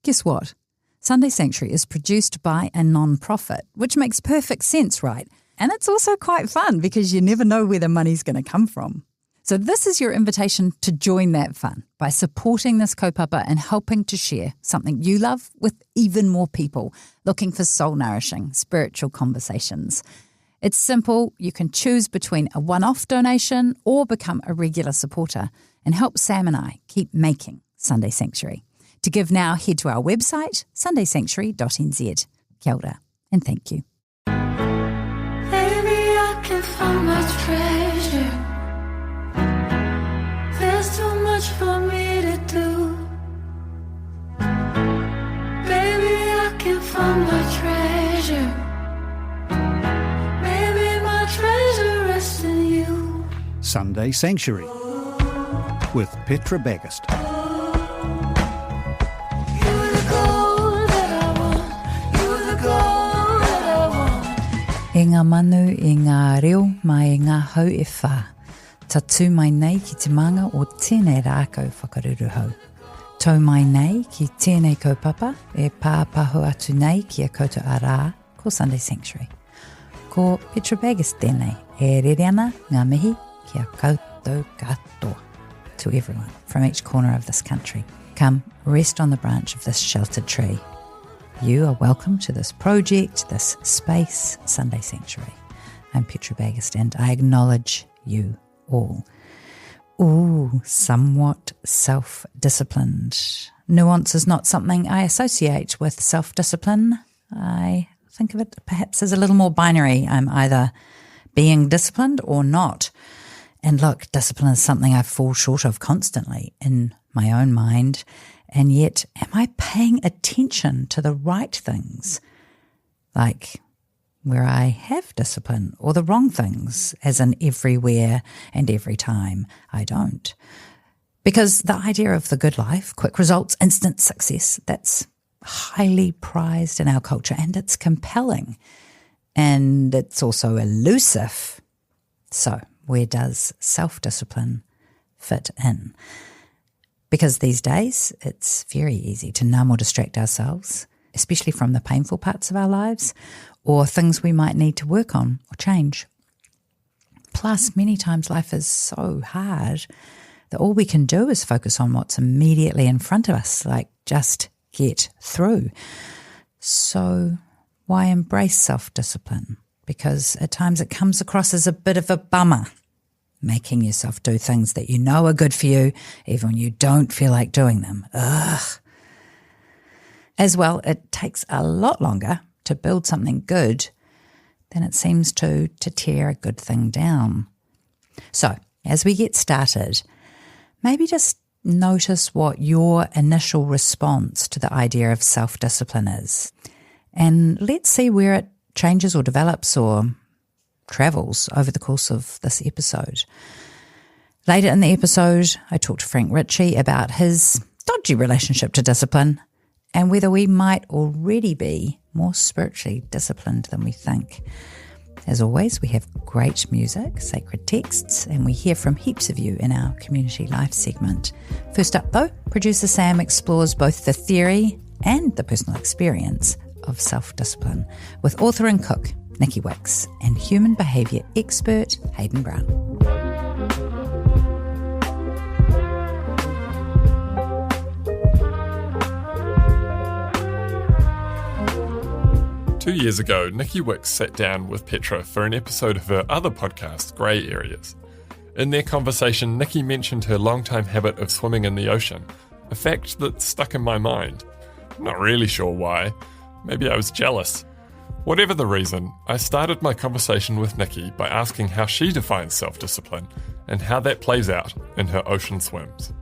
Guess what? Sunday Sanctuary is produced by a non-profit, which makes perfect sense, right? And it's also quite fun because you never know where the money's going to come from. So this is your invitation to join that fun by supporting this kaupapa and helping to share something you love with even more people looking for soul-nourishing spiritual conversations. It's simple. You can choose between a one-off donation or become a regular supporter and help Sam and I keep making Sunday Sanctuary. To give now, head to our website, sundaysanctuary.nz. Kia ora, and thank you. Baby, I can find my treasure. There's too much for me to do. Baby, I can find my treasure. Maybe my treasure rests in you. Sunday Sanctuary with Petra Bagust. E ngā manu, e ngā reo, mai e ngā hau e whā. Ta tū mai nei ki te manga o tēnei rākau whakaruru hau. Tau mai nei ki tēnei kaupapa e pāpahu atu nei ki a koutou a rā ko Sunday Sanctuary. Ko Petra Bagust tēnei e rere ana ngā mihi ki a koutou katoa. To everyone from each corner of this country. Come, rest on the branch of this sheltered tree. You are welcome to this project, this space, Sunday Sanctuary. I'm Petra Bagust and I acknowledge you all. Ooh, somewhat self-disciplined. Nuance is not something I associate with self-discipline. I think of it perhaps as a little more binary. I'm either being disciplined or not. And look, discipline is something I fall short of constantly in my own mind. And yet, am I paying attention to the right things? Like where I have discipline, or the wrong things, as in everywhere and every time I don't. Because the idea of the good life, quick results, instant success, that's highly prized in our culture, and it's compelling. And it's also elusive. So where does self-discipline fit in? Because these days, it's very easy to numb or distract ourselves, especially from the painful parts of our lives or things we might need to work on or change. Plus, many times life is so hard that all we can do is focus on what's immediately in front of us, like just get through. So why embrace self-discipline? Because at times it comes across as a bit of a bummer. Making yourself do things that you know are good for you, even when you don't feel like doing them. Ugh. As well, it takes a lot longer to build something good than it seems to tear a good thing down. So, as we get started, maybe just notice what your initial response to the idea of self-discipline is. And let's see where it changes or develops or travels over the course of this episode. Later in the episode, I talked to Frank Ritchie about his dodgy relationship to discipline and whether we might already be more spiritually disciplined than we think. As always, we have great music, sacred texts, and we hear from heaps of you in our Community Life segment. First up, though, producer Sam explores both the theory and the personal experience of self-discipline with author and cook Nici Wickes and human behaviour expert Hayden Brown. Two years ago, Nici Wickes sat down with Petra for an episode of her other podcast, Grey Areas. In their conversation, Nici mentioned her long-time habit of swimming in the ocean, a fact that stuck in my mind. I'm not really sure why. Maybe I was jealous. Whatever the reason, I started my conversation with Nici by asking how she defines self-discipline and how that plays out in her ocean swims.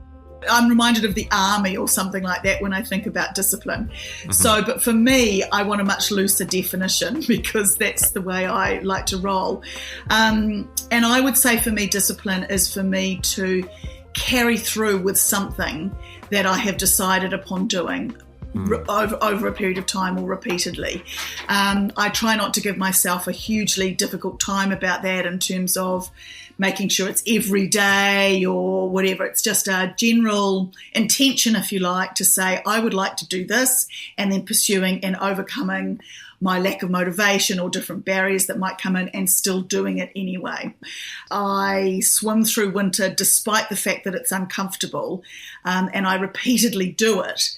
I'm reminded of the army or something like that when I think about discipline. Mm-hmm. But for me, I want a much looser definition because that's the way I like to roll. And I would say for me, discipline is for me to carry through with something that I have decided upon doing. over a period of time or repeatedly. I try not to give myself a hugely difficult time about that in terms of making sure it's every day or whatever. It's just a general intention, if you like, to say, I would like to do this, and then pursuing and overcoming my lack of motivation or different barriers that might come in and still doing it anyway. I swim through winter despite the fact that it's uncomfortable, and I repeatedly do it.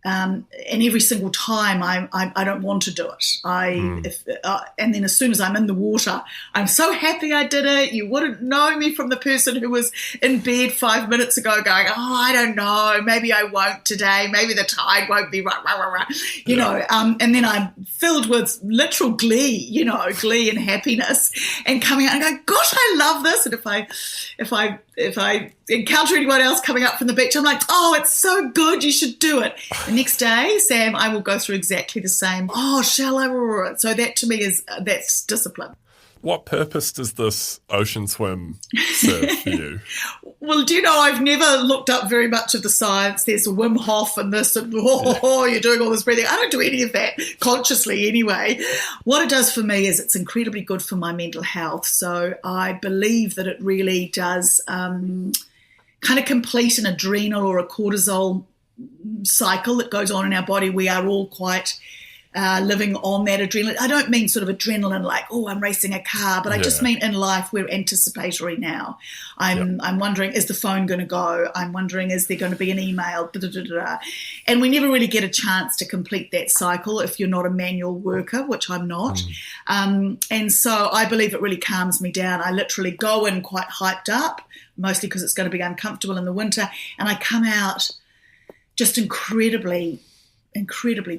And every single time I don't want to do it. And then as soon as I'm in the water, I'm so happy I did it. You wouldn't know me from the person who was in bed 5 minutes ago going, I don't know, maybe I won't today. Maybe the tide won't be right, you know. And then I'm filled with literal glee, glee and happiness, and coming out and going, gosh, I love this. And if I encounter anyone else coming up from the beach, I'm like, oh, it's so good, you should do it. The next day, Sam, I will go through exactly the same. Oh, shall I? So that to me that's discipline. What purpose does this ocean swim serve for you? Well, do you know, I've never looked up very much of the science. There's Wim Hof and this, and you're doing all this breathing. I don't do any of that consciously anyway. What it does for me is it's incredibly good for my mental health. So I believe that it really does kind of complete an adrenal or a cortisol cycle that goes on in our body. We are all quite living on that adrenaline. I don't mean sort of adrenaline like, oh, I'm racing a car, but I just mean in life we're anticipatory now. I'm wondering, is the phone going to go? I'm wondering, is there going to be an email? And we never really get a chance to complete that cycle if you're not a manual worker, which I'm not. And so I believe it really calms me down. I literally go in quite hyped up, mostly because it's going to be uncomfortable in the winter, and I come out just incredibly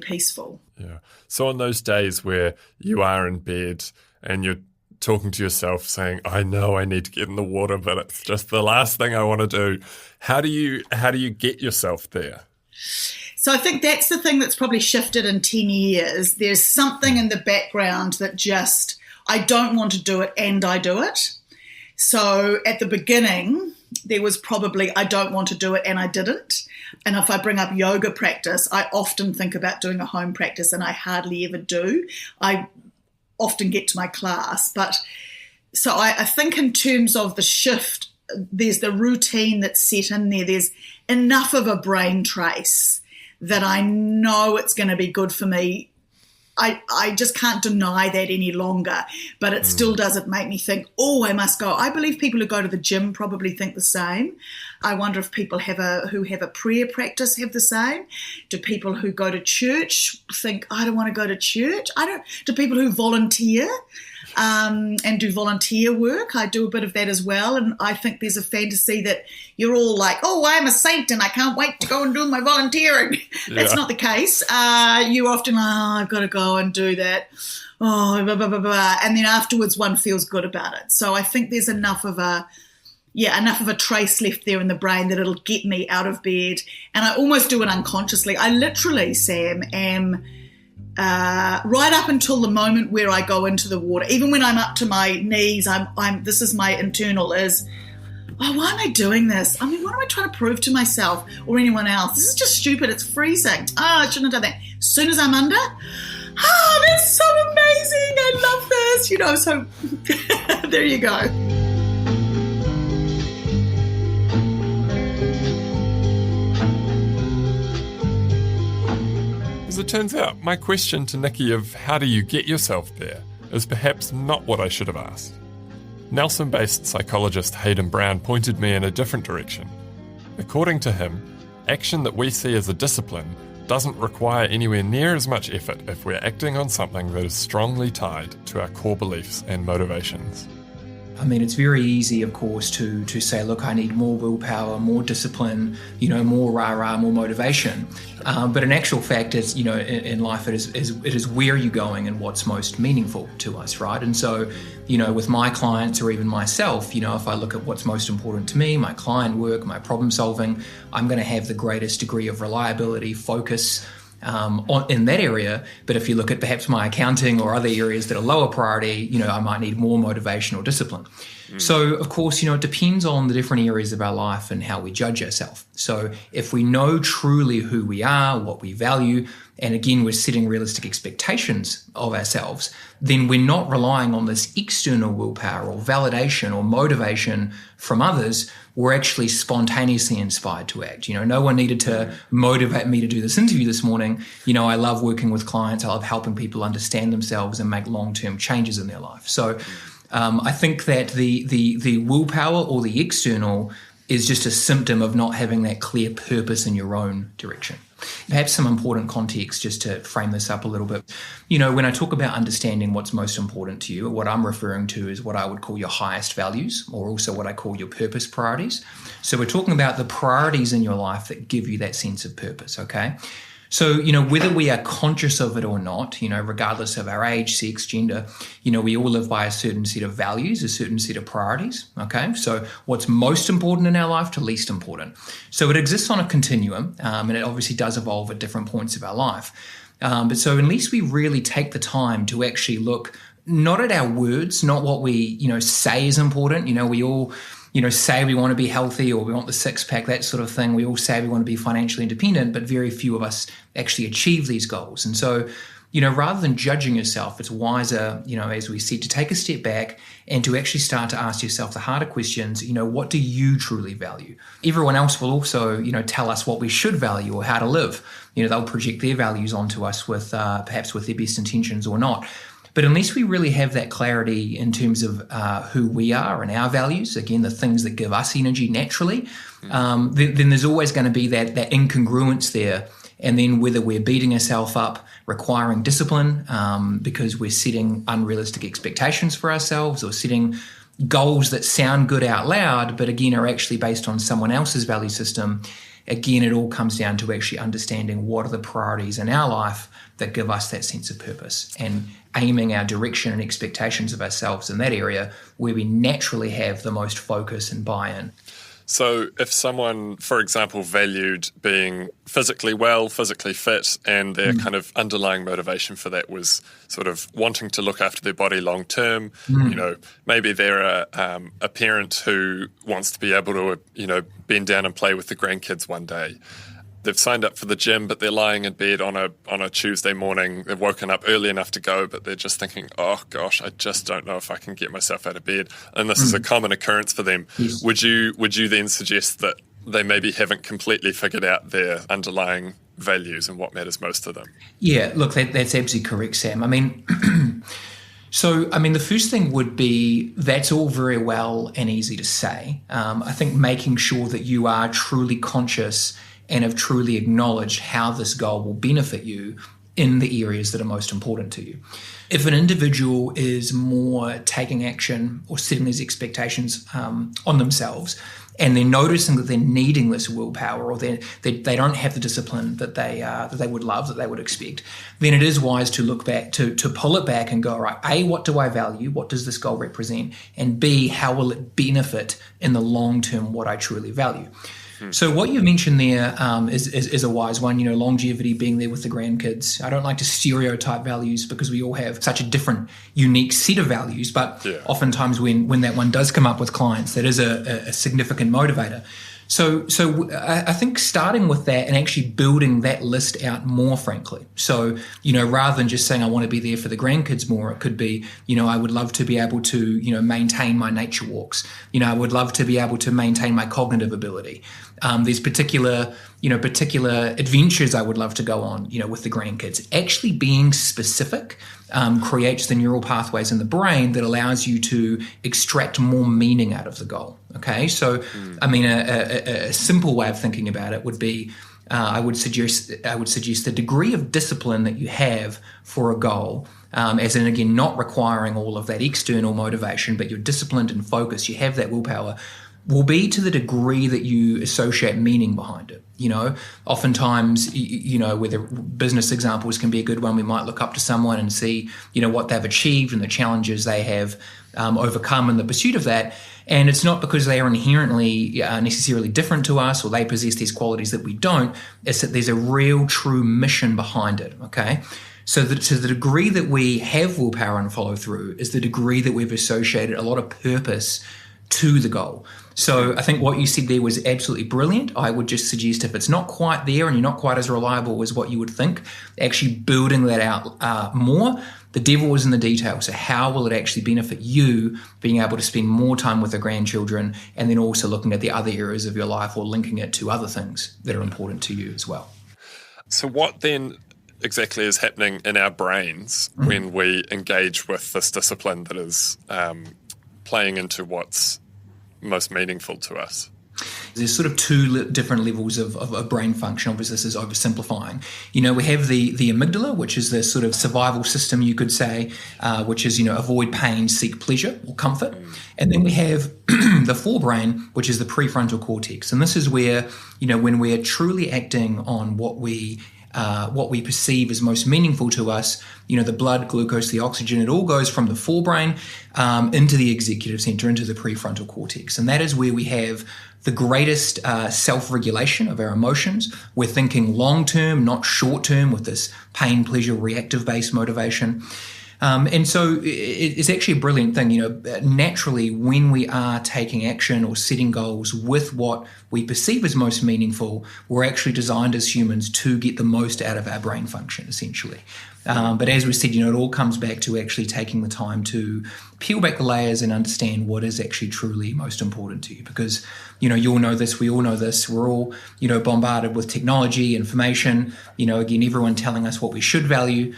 peaceful. Yeah. So on those days where you are in bed and you're talking to yourself saying, I know I need to get in the water, but it's just the last thing I want to do, how do you get yourself there? So I think that's the thing that's probably shifted in 10 years. There's something in the background that just, I don't want to do it and I do it. So at the beginning, there was probably, I don't want to do it and I didn't. And if I bring up yoga practice, I often think about doing a home practice and I hardly ever do. I often get to my class. But so I think in terms of the shift, there's the routine that's set in there. There's enough of a brain trace that I know it's going to be good for me. I just can't deny that any longer, but it still doesn't make me think, oh, I must go. I believe people who go to the gym probably think the same. I wonder if people who have a prayer practice have the same. Do people who go to church think, I don't want to go to church? Do people who volunteer and do volunteer work? I do a bit of that as well, and I think there's a fantasy that you're all like, oh, I'm a saint and I can't wait to go and do my volunteering. That's not the case. You often, I've got to go and do that. Oh, blah, blah, blah, blah. And then afterwards one feels good about it. So I think there's enough of a trace left there in the brain that it'll get me out of bed. And I almost do it unconsciously. I literally, Sam, am right up until the moment where I go into the water, even when I'm up to my knees, this is my internal is, oh, why am I doing this? I mean, what am I trying to prove to myself or anyone else? This is just stupid. It's freezing. Oh, I shouldn't have done that. As soon as I'm under, oh, that's so amazing. I love this, so there you go. As it turns out, my question to Nici of how do you get yourself there is perhaps not what I should have asked. Nelson-based psychologist Hayden Brown pointed me in a different direction. According to him, action that we see as a discipline doesn't require anywhere near as much effort if we're acting on something that is strongly tied to our core beliefs and motivations. I mean, it's very easy, of course, to say, look, I need more willpower, more discipline, more rah-rah, more motivation. But in actual fact, it's, in life, it is where you're going and what's most meaningful to us, right? And so, with my clients or even myself, if I look at what's most important to me, my client work, my problem solving, I'm going to have the greatest degree of reliability, focus, in that area. But if you look at perhaps my accounting or other areas that are lower priority, I might need more motivation or discipline. So, of course, it depends on the different areas of our life and how we judge ourselves. So if we know truly who we are, what we value, and again, we're setting realistic expectations of ourselves, then we're not relying on this external willpower or validation or motivation from others. We're actually spontaneously inspired to act. No one needed to motivate me to do this interview this morning. I love working with clients. I love helping people understand themselves and make long-term changes in their life. So I think that the willpower or the external is just a symptom of not having that clear purpose in your own direction. Perhaps some important context just to frame this up a little bit. When I talk about understanding what's most important to you, what I'm referring to is what I would call your highest values, or also what I call your purpose priorities. So we're talking about the priorities in your life that give you that sense of purpose, okay? So, whether we are conscious of it or not, regardless of our age, sex, gender, we all live by a certain set of values, a certain set of priorities, okay? So what's most important in our life to least important. So it exists on a continuum, and it obviously does evolve at different points of our life. But so unless we really take the time to actually look not at our words, not what we, say is important, we all say we want to be healthy or we want the six-pack, that sort of thing. We all say we want to be financially independent, but very few of us actually achieve these goals. And so, rather than judging yourself, it's wiser, as we said, to take a step back and to actually start to ask yourself the harder questions. What do you truly value? Everyone else will also, tell us what we should value or how to live. They'll project their values onto us with perhaps with their best intentions or not. But unless we really have that clarity in terms of who we are and our values, again, the things that give us energy naturally, then there's always going to be that incongruence there. And then whether we're beating ourselves up, requiring discipline because we're setting unrealistic expectations for ourselves or setting goals that sound good out loud, but again are actually based on someone else's value system, again, it all comes down to actually understanding what are the priorities in our life that give us that sense of purpose and aiming our direction and expectations of ourselves in that area where we naturally have the most focus and buy-in. So if someone, for example, valued being physically well, physically fit, and their kind of underlying motivation for that was sort of wanting to look after their body long term, maybe they're a parent who wants to be able to, bend down and play with the grandkids one day. They've signed up for the gym, but they're lying in bed on a Tuesday morning. They've woken up early enough to go, but they're just thinking, oh, gosh, I just don't know if I can get myself out of bed. And this is a common occurrence for them. Yes. Would you then suggest that they maybe haven't completely figured out their underlying values and what matters most to them? Yeah, look, that's absolutely correct, Sam. The first thing would be that's all very well and easy to say. I think making sure that you are truly conscious and have truly acknowledged how this goal will benefit you in the areas that are most important to you. If an individual is more taking action or setting these expectations on themselves, and they're noticing that they're needing this willpower, or they don't have the discipline that they would love, that they would expect, then it is wise to look back, to pull it back and go, right, A, what do I value? What does this goal represent? And B, how will it benefit in the long term what I truly value? So what you mentioned there is a wise one, longevity, being there with the grandkids. I don't like to stereotype values because we all have such a different, unique set of values, but oftentimes when that one does come up with clients, that is a significant motivator. So I think starting with that and actually building that list out more, frankly. So, rather than just saying I want to be there for the grandkids more, it could be, I would love to be able to, maintain my nature walks. I would love to be able to maintain my cognitive ability. There's particular adventures I would love to go on, with the grandkids. Actually being specific creates the neural pathways in the brain that allows you to extract more meaning out of the goal. Okay, so a simple way of thinking about it would be, I would suggest the degree of discipline that you have for a goal, as in, again, not requiring all of that external motivation, but you're disciplined and focused, you have that willpower, will be to the degree that you associate meaning behind it. Oftentimes, whether business examples can be a good one, we might look up to someone and see, what they've achieved and the challenges they have overcome in the pursuit of that. And it's not because they are inherently necessarily different to us or they possess these qualities that we don't. It's that there's a real, true mission behind it, okay? So to the degree that we have willpower and follow through is the degree that we've associated a lot of purpose to the goal. So I think what you said there was absolutely brilliant. I would just suggest if it's not quite there and you're not quite as reliable as what you would think, actually building that out more. The devil is in the detail. So how will it actually benefit you being able to spend more time with the grandchildren, and then also looking at the other areas of your life or linking it to other things that are important to you as well. So what then exactly is happening in our brains when we engage with this discipline that is playing into what's most meaningful to us? There's sort of two different levels of brain function. Obviously, this is oversimplifying. We have the amygdala, which is the sort of survival system, you could say, which is, avoid pain, seek pleasure or comfort. And then we have the forebrain, which is the prefrontal cortex. And this is where, when we're truly acting on what we perceive as most meaningful to us, the blood, glucose, the oxygen, it all goes from the forebrain into the executive center, into the prefrontal cortex. And that is where we have the greatest self-regulation of our emotions. We're thinking long-term, not short-term, with this pain, pleasure, reactive-based motivation. And so it's actually a brilliant thing. Naturally, when we are taking action or setting goals with what we perceive as most meaningful, we're actually designed as humans to get the most out of our brain function, essentially. But as we said, it all comes back to actually taking the time to peel back the layers and understand what is actually truly most important to you. Because, you all know this, we all know this, we're all, bombarded with technology, information, again, everyone telling us what we should value.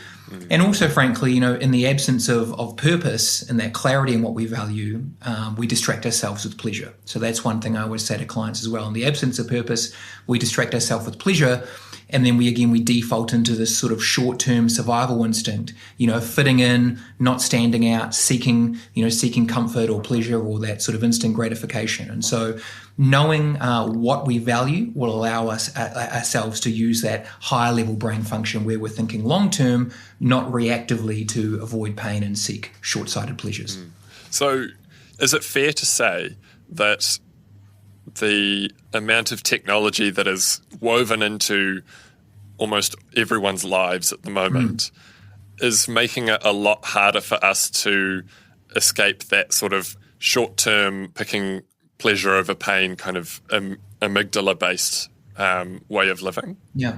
And also, frankly, in the absence of purpose and that clarity in what we value, we distract ourselves with pleasure. So that's one thing I always say to clients as well. In the absence of purpose, we distract ourselves with pleasure. And then we default into this sort of short-term survival instinct, fitting in, not standing out, seeking comfort or pleasure or that sort of instant gratification. And so knowing what we value will allow us ourselves to use that higher level brain function where we're thinking long-term, not reactively to avoid pain and seek short-sighted pleasures. So is it fair to say that the amount of technology that is woven into almost everyone's lives at the moment is making it a lot harder for us to escape that sort of short-term picking pleasure over pain kind of amygdala-based way of living? Yeah.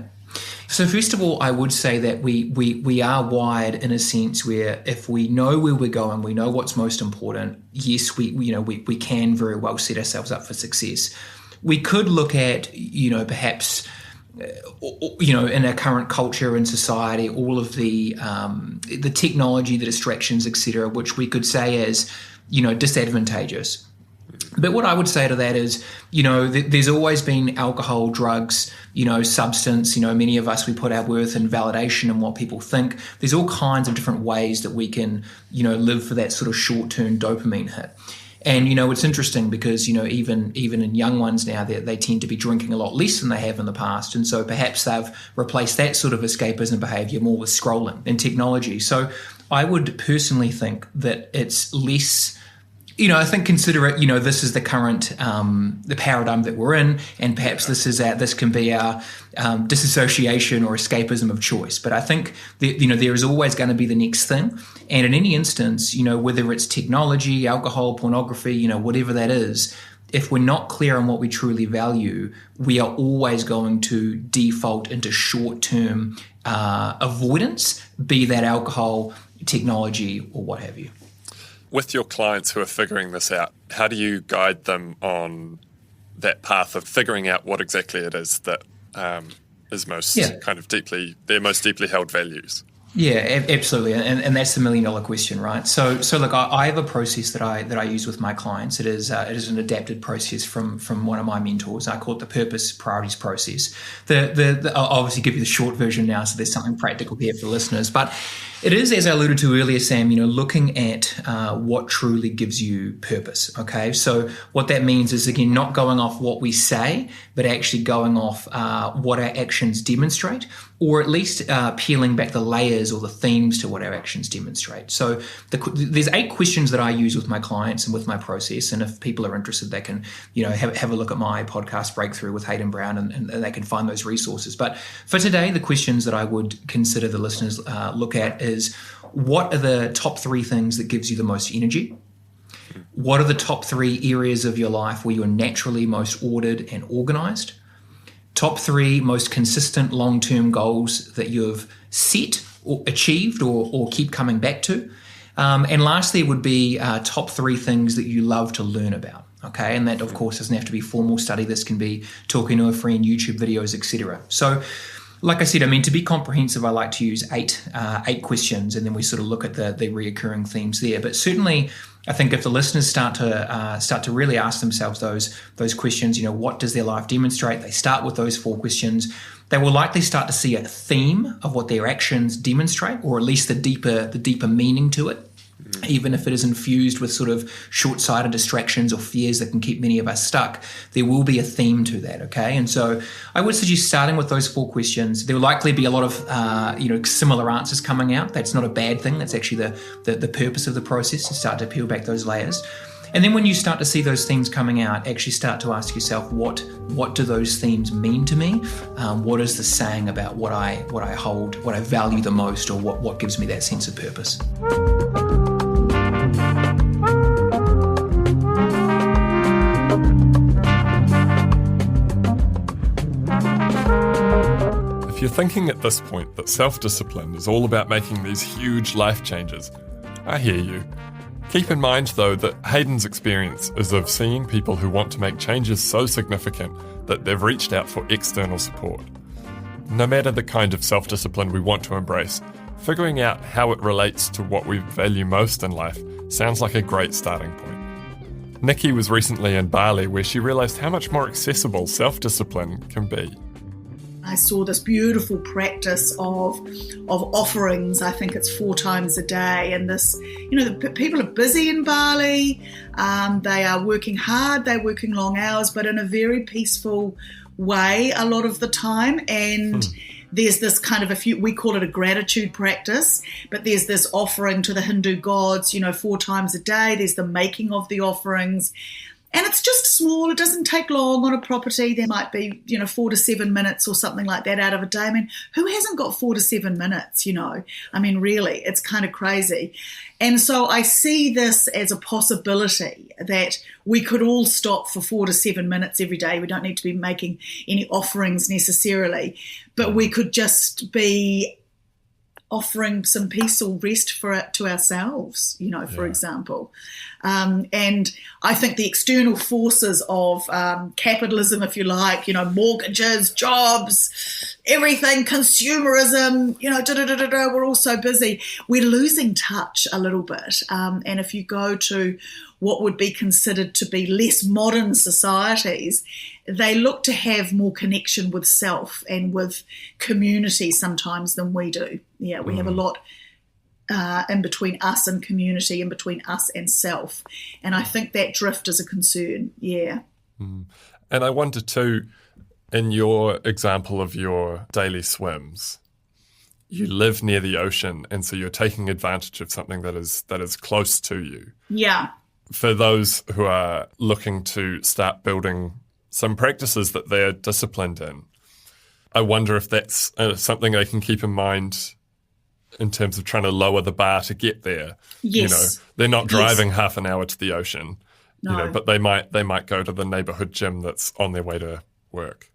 So first of all, I would say that we are wired in a sense where if we know where we're going, we know what's most important. Yes, we can very well set ourselves up for success. We could look at perhaps in our current culture and society, all of the technology, the distractions, etc., which we could say is disadvantageous. But what I would say to that is, there's always been alcohol, drugs, substance. Many of us, we put our worth in validation and what people think. There's all kinds of different ways that we can, live for that sort of short-term dopamine hit. And, it's interesting because, even in young ones now, they tend to be drinking a lot less than they have in the past. And so perhaps they've replaced that sort of escapism behavior more with scrolling and technology. So I would personally think that it's less... I think consider it, this is the current, the paradigm that we're in, and perhaps this can be our disassociation or escapism of choice. But I think that, there is always going to be the next thing. And in any instance, whether it's technology, alcohol, pornography, whatever that is, if we're not clear on what we truly value, we are always going to default into short-term avoidance, be that alcohol, technology, or what have you. With your clients who are figuring this out, how do you guide them on that path of figuring out what exactly it is that is most kind of their most deeply held values? Yeah, absolutely, and that's the $1 million question, right? So look, I have a process that I use with my clients. It is an adapted process from one of my mentors. I call it the Purpose Priorities process. I'll obviously give you the short version now, so there's something practical here for the listeners. But it is, as I alluded to earlier, Sam, looking at what truly gives you purpose. Okay, so what that means is again not going off what we say, but actually going off what our actions demonstrate, or at least peeling back the layers or the themes to what our actions demonstrate. So there's 8 questions that I use with my clients and with my process. And if people are interested, they can, have a look at my podcast Breakthrough with Hayden Brown, and they can find those resources. But for today, the questions that I would consider the listeners look at is, what are the top 3 things that gives you the most energy? what are the top 3 areas of your life where you're naturally most ordered and organized? Top 3 most consistent long-term goals that you've set or achieved or keep coming back to. And lastly would be top 3 things that you love to learn about. Okay, and that of course doesn't have to be formal study. This can be talking to a friend, YouTube videos, etc. So, like I said, I mean, to be comprehensive, I like to use eight questions, and then we sort of look at the reoccurring themes there. But certainly, I think if the listeners start to really ask themselves those questions, what does their life demonstrate? They start with those 4 questions. They will likely start to see a theme of what their actions demonstrate, or at least the deeper meaning to it. Even if it is infused with sort of short-sighted distractions or fears that can keep many of us stuck, there will be a theme to that, okay? And so I would suggest starting with those 4 questions. There will likely be a lot of, similar answers coming out. That's not a bad thing. That's actually the purpose of the process, to start to peel back those layers. And then when you start to see those themes coming out, actually start to ask yourself, what do those themes mean to me? What is the saying about what I hold, what I value the most, or what gives me that sense of purpose? If you're thinking at this point that self-discipline is all about making these huge life changes, I hear you. Keep in mind, though, that Hayden's experience is of seeing people who want to make changes so significant that they've reached out for external support. No matter the kind of self-discipline we want to embrace, figuring out how it relates to what we value most in life sounds like a great starting point. Nici was recently in Bali, where she realised how much more accessible self-discipline can be. I saw this beautiful practice of offerings. I think it's 4 times a day. And this, the people are busy in Bali. They are working hard. They're working long hours, but in a very peaceful way a lot of the time. And there's this kind of we call it a gratitude practice, but there's this offering to the Hindu gods, 4 times a day. There's the making of the offerings. And it's just small. It doesn't take long on a property. There might be, 4 to 7 minutes or something like that out of a day. I mean, who hasn't got 4 to 7 minutes, I mean, really, it's kind of crazy. And so I see this as a possibility that we could all stop for 4 to 7 minutes every day. We don't need to be making any offerings necessarily, but we could just be offering some peace or rest to ourselves, for example. And I think the external forces of capitalism, if you like, mortgages, jobs, everything, consumerism, we're all so busy. We're losing touch a little bit. And if you go to what would be considered to be less modern societies, they look to have more connection with self and with community sometimes than we do. Yeah, we have a lot in between us and community, in between us and self. And I think that drift is a concern, yeah. And I wonder too, in your example of your daily swims, you live near the ocean, and so you're taking advantage of something that is close to you. Yeah. For those who are looking to start building some practices that they're disciplined in, I wonder if that's something they can keep in mind in terms of trying to lower the bar to get there. Yes. They're not driving half an hour to the ocean, No. But they might go to the neighbourhood gym that's on their way to work.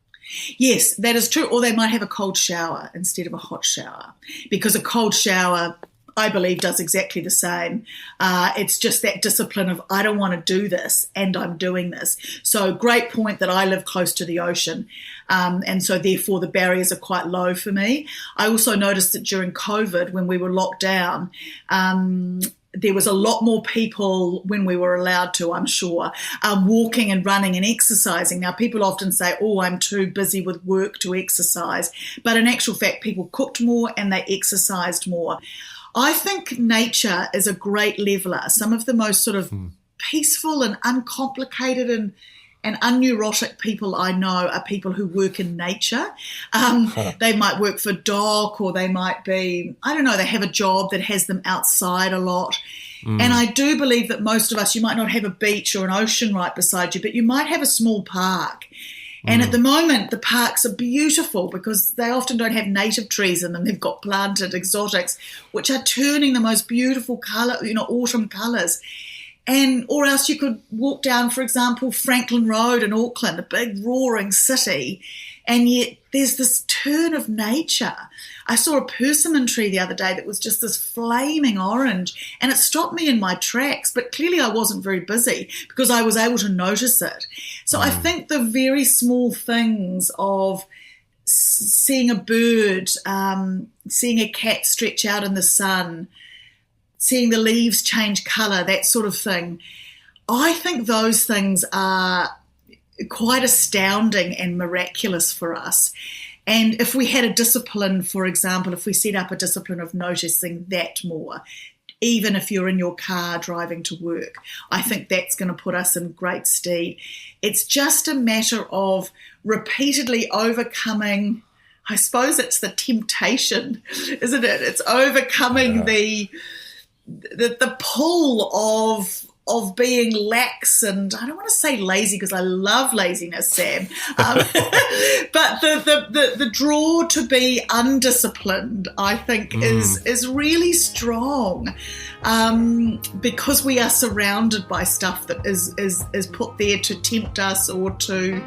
Yes, that is true. Or they might have a cold shower instead of a hot shower, because a cold shower, I believe, does exactly the same. It's just that discipline of, I don't want to do this and I'm doing this. So great point that I live close to the ocean. And so therefore the barriers are quite low for me. I also noticed that during COVID, when we were locked down, there was a lot more people when we were allowed to, I'm sure, walking and running and exercising. Now, people often say, I'm too busy with work to exercise. But in actual fact, people cooked more and they exercised more. I think nature is a great leveler. Some of the most sort of peaceful and uncomplicated and unneurotic people I know are people who work in nature. They might work for DOC, or they might be, they have a job that has them outside a lot. And I do believe that most of us, you might not have a beach or an ocean right beside you, but you might have a small park. And at the moment, the parks are beautiful because they often don't have native trees in them. They've got planted exotics, which are turning the most beautiful colour, autumn colours. or else you could walk down, for example, Franklin Road in Auckland, a big roaring city, and yet there's this turn of nature. I saw a persimmon tree the other day that was just this flaming orange, and it stopped me in my tracks, but clearly I wasn't very busy because I was able to notice it. So I think the very small things of seeing a bird, seeing a cat stretch out in the sun, seeing the leaves change colour, that sort of thing, I think those things are quite astounding and miraculous for us. And if we had a discipline, for example, if we set up a discipline of noticing that more, even if you're in your car driving to work, I think that's going to put us in great stead. It's just a matter of repeatedly overcoming, I suppose it's the temptation, isn't it? It's overcoming the pull of being lax, and I don't want to say lazy because I love laziness, Sam, but the draw to be undisciplined, I think, is really strong, because we are surrounded by stuff that is put there to tempt us or to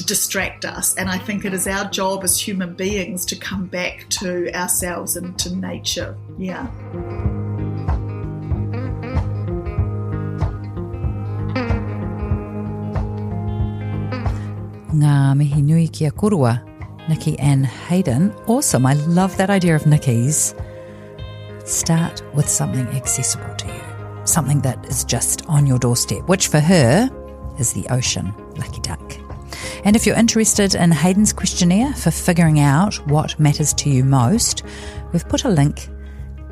distract us, and I think it is our job as human beings to come back to ourselves and to nature. Yeah. Ngā mihi nui kia korua, Nici and Hayden. Awesome, I love that idea of Nici's. Start with something accessible to you, something that is just on your doorstep, which for her is the ocean. Lucky duck. And if you're interested in Hayden's questionnaire for figuring out what matters to you most, we've put a link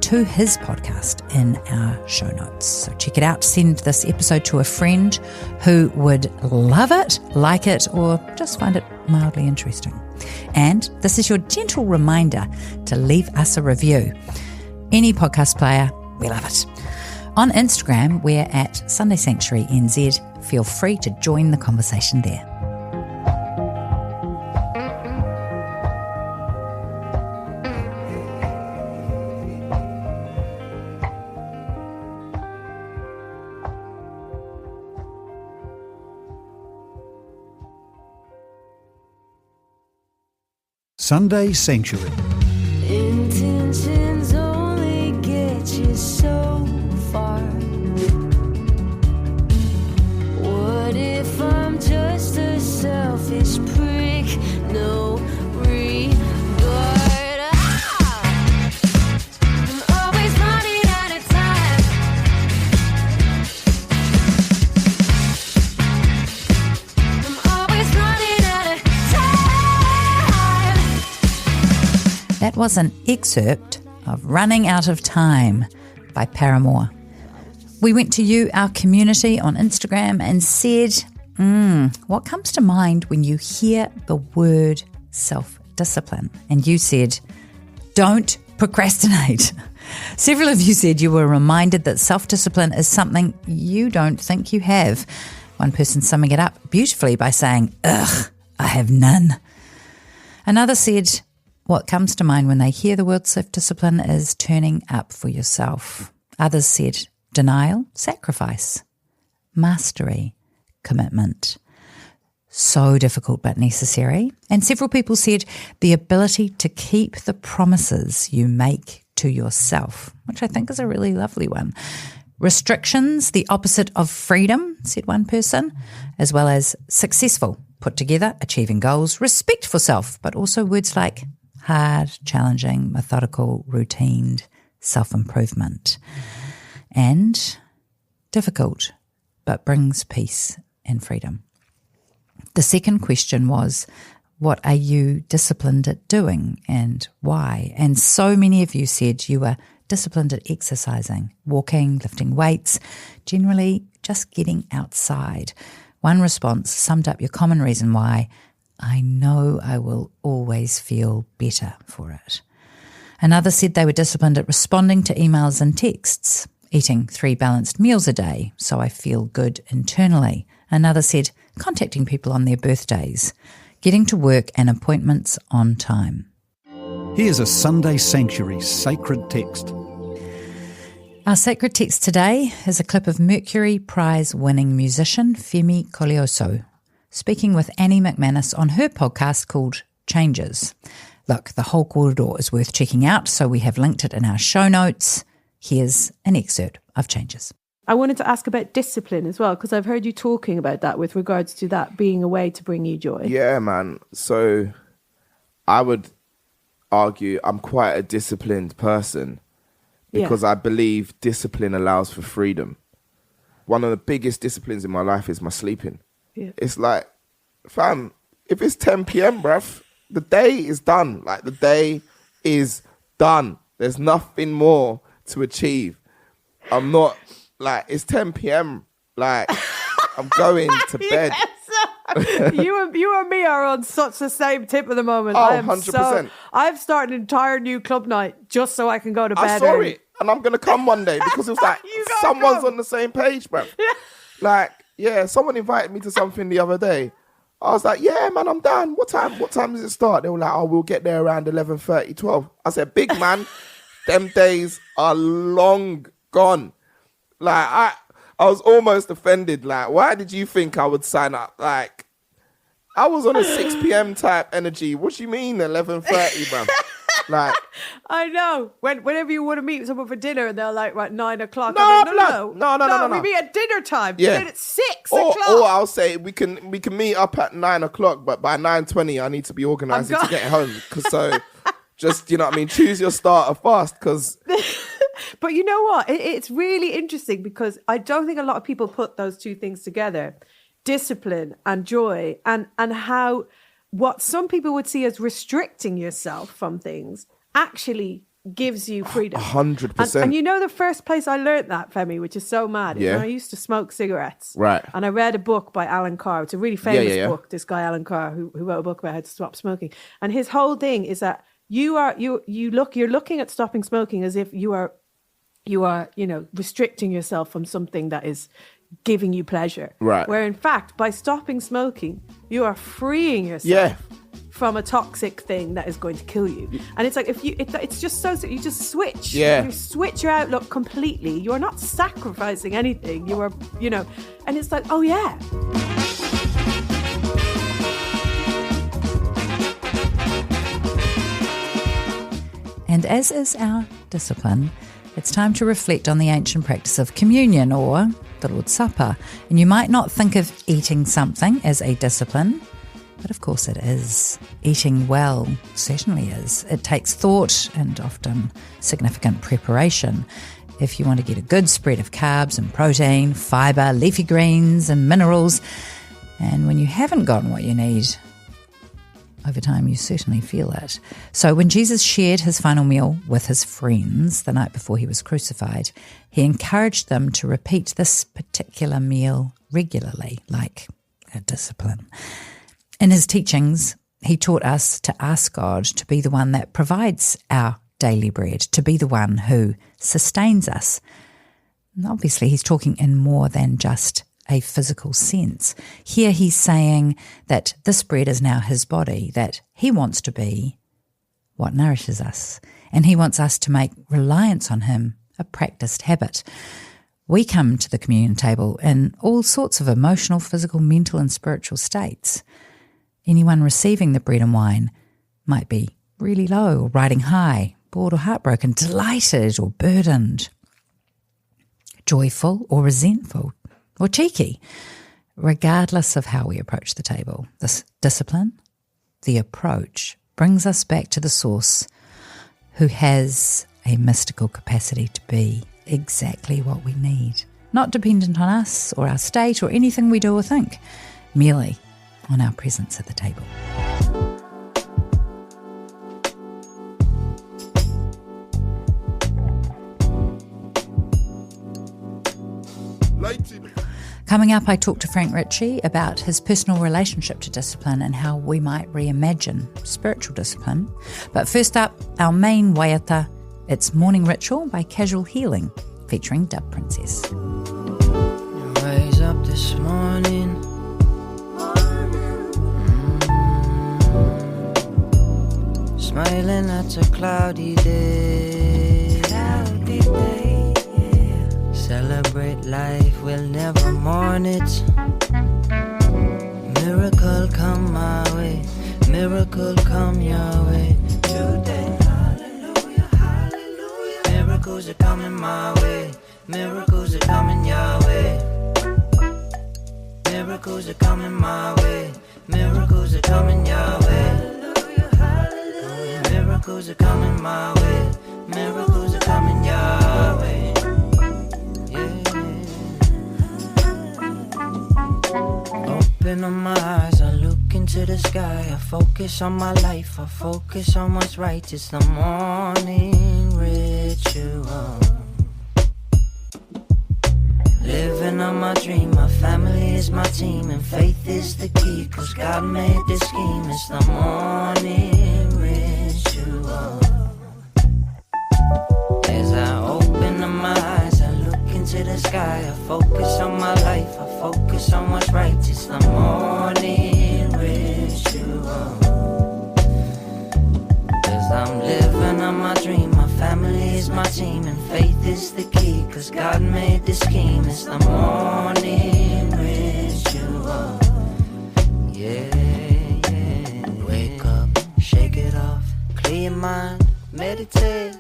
to his podcast in our show notes. So check it out. Send this episode to a friend who would love it, like it, or just find it mildly interesting. And this is your gentle reminder to leave us a review. Any podcast player, we love it. On Instagram, we're at Sunday Sanctuary NZ. Feel free to join the conversation there. Sunday Sanctuary. Intentions only get you so far. What if I'm just a selfish prick? No regard. I'm always running out of time. I'm always running out of time. That was an excerpt of Running Out of Time by Paramore. We went to you, our community, on Instagram and said, what comes to mind when you hear the word self-discipline? And you said, don't procrastinate. Several of you said you were reminded that self-discipline is something you don't think you have. One person summing it up beautifully by saying, ugh, I have none. Another said, what comes to mind when they hear the word self-discipline is turning up for yourself. Others said denial, sacrifice, mastery, commitment. So difficult but necessary. And several people said the ability to keep the promises you make to yourself, which I think is a really lovely one. Restrictions, the opposite of freedom, said one person, as well as successful, put together, achieving goals, respect for self, but also words like hard, challenging, methodical, routined, self-improvement. And difficult, but brings peace and freedom. The second question was, what are you disciplined at doing and why? And so many of you said you were disciplined at exercising, walking, lifting weights, generally just getting outside. One response summed up your common reason why: I know I will always feel better for it. Another said they were disciplined at responding to emails and texts, eating 3 balanced meals a day so I feel good internally. Another said contacting people on their birthdays, getting to work and appointments on time. Here's a Sunday Sanctuary sacred text. Our sacred text today is a clip of Mercury Prize-winning musician Femi Kolioso speaking with Annie McManus on her podcast called Changes. Look, the whole corridor is worth checking out, so we have linked it in our show notes. Here's an excerpt of Changes. I wanted to ask about discipline as well, because I've heard you talking about that with regards to that being a way to bring you joy. Yeah, man. So I would argue I'm quite a disciplined person because I believe discipline allows for freedom. One of the biggest disciplines in my life is my sleeping. Yeah. It's like, fam, if it's 10 p.m., bruv, the day is done. Like, the day is done. There's nothing more to achieve. I'm not, like, it's 10 p.m. Like, I'm going to bed. You and me are on such the same tip at the moment. Oh, 100%. I've started an entire new club night just so I can go to bed. I saw it, and I'm going to come one day because it was like, someone's on the same page, bruv. Yeah. Like, yeah, someone invited me to something the other day. I was like, yeah, man, I'm down. What time does it start? They were like, oh, we'll get there around 11:30, 12. I said, big man, them days are long gone. Like, I was almost offended. Like, why did you think I would sign up? Like, I was on a 6 p.m. type energy. What do you mean 11:30, man? Like, I know. Whenever you want to meet someone for dinner and they're like, right, 9 o'clock. No. We meet at dinner time. Yeah. Then it's 6 o'clock. Or I'll say we can meet up at 9 o'clock, but by 9:20 I need to be organising to get home. So just, you know what I mean? Choose your starter fast, because... But you know what? It's really interesting because I don't think a lot of people put those two things together. Discipline and joy, and how what some people would see as restricting yourself from things actually gives you freedom. 100%. And you know the first place I learned that, Femi, which is so mad, is when I used to smoke cigarettes. Right. And I read a book by Alan Carr. It's a really famous book, this guy Alan Carr, who wrote a book about how to stop smoking. And his whole thing is that you're looking at stopping smoking as if you are, you know, restricting yourself from something that is giving you pleasure. Right. Where in fact, by stopping smoking, you are freeing yourself from a toxic thing that is going to kill you. And it's like, it's just so, you just switch. You switch your outlook completely. You are not sacrificing anything. You are, you know, and it's like, oh yeah. And as is our discipline, it's time to reflect on the ancient practice of communion, or the Lord's Supper. And you might not think of eating something as a discipline, but of course it is. Eating well certainly is. It takes thought and often significant preparation. If you want to get a good spread of carbs and protein, fibre, leafy greens and minerals, and when you haven't gotten what you need, over time, you certainly feel it. So when Jesus shared his final meal with his friends the night before he was crucified, he encouraged them to repeat this particular meal regularly, like a discipline. In his teachings, he taught us to ask God to be the one that provides our daily bread, to be the one who sustains us. And obviously, he's talking in more than just a physical sense. Here he's saying that this bread is now his body, that he wants to be what nourishes us, and he wants us to make reliance on him a practiced habit. We come to the communion table in all sorts of emotional, physical, mental and spiritual states. Anyone receiving the bread and wine might be really low or riding high, bored or heartbroken, delighted or burdened, joyful or resentful, or cheeky. Regardless of how we approach the table, this discipline, the approach, brings us back to the source who has a mystical capacity to be exactly what we need, not dependent on us or our state or anything we do or think, merely on our presence at the table. Coming up, I talked to Frank Ritchie about his personal relationship to discipline and how we might reimagine spiritual discipline. But first up, our main waiata, it's Morning Ritual by Casual Healing, featuring Dub Princess. Raise up this morning. Smiling at a cloudy day. Celebrate life, we'll never mourn it. Miracle come my way, miracle come your way. Today, hallelujah, hallelujah. Miracles are coming my way, miracles are coming your way. Miracles are coming my way, miracles are coming your way. Hallelujah, hallelujah. Miracles are coming my way, miracles are coming your way. Open up my eyes, I look into the sky. I focus on my life, I focus on what's right. It's the morning ritual. Living on my dream, my family is my team, and faith is the key, 'cause God made this scheme. It's the morning ritual. As I open up my eyes, I look into the sky. I focus on my life, I focus on what's right. It's the morning ritual. As I'm living on my dream, my family is my team, and faith is the key, 'cause God made this scheme. It's the morning ritual. Yeah, yeah. Wake up, shake it off, clear your mind, meditate.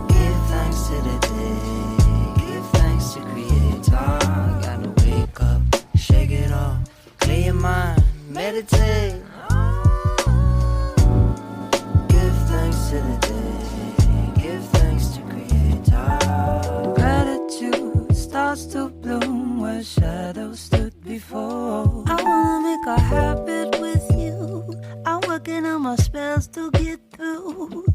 Give thanks to the day, give thanks to Creator. Gotta wake up, shake it off, clear your mind, meditate. Give thanks to the day, give thanks to Creator. Gratitude starts to bloom where shadows stood before. I wanna make a habit with you. I'm working on my spells to get through.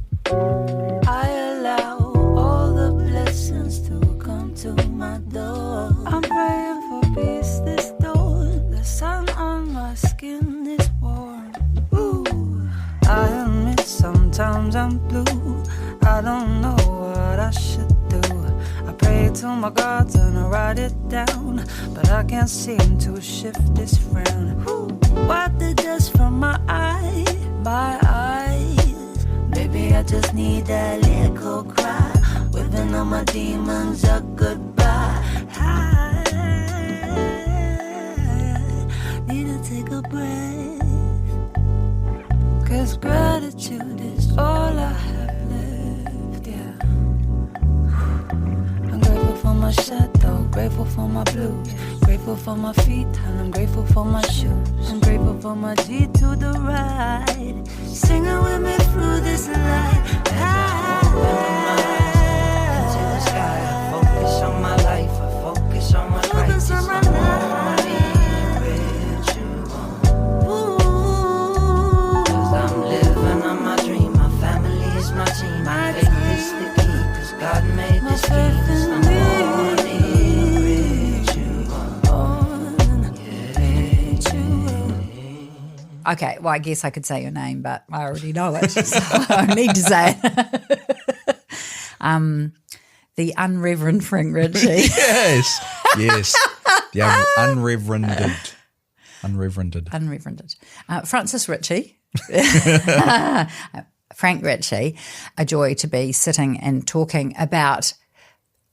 I allow all the blessings to come to my door. I'm praying for peace this dawn. The sun on my skin is warm. Ooh. I admit sometimes I'm blue. I don't know what I should do. I pray to my gods and I write it down, but I can't seem to shift this frown. Ooh. Wipe the dust from my eyes. Maybe I just need that little cry, waving all my demons a goodbye. I need to take a breath, 'cause gratitude is all I have left, yeah. I'm grateful for my shadow, grateful for my blues, grateful for my feet, and I'm grateful for my shoes. I'm grateful for my G to the ride, singing with me through this light. Into the sky, I focus on my life, I focus on what's right. It's the morning ritual. 'Cause I'm living on my dream, my family is my team, my faith is the key, 'cause God made this scheme. It's the morning ritual. Okay, well, I guess I could say your name, but I already know it, so I don't need to say it. The Unreverend Frank Ritchie. Yes. The unreverended. Francis Ritchie. Frank Ritchie, a joy to be sitting and talking about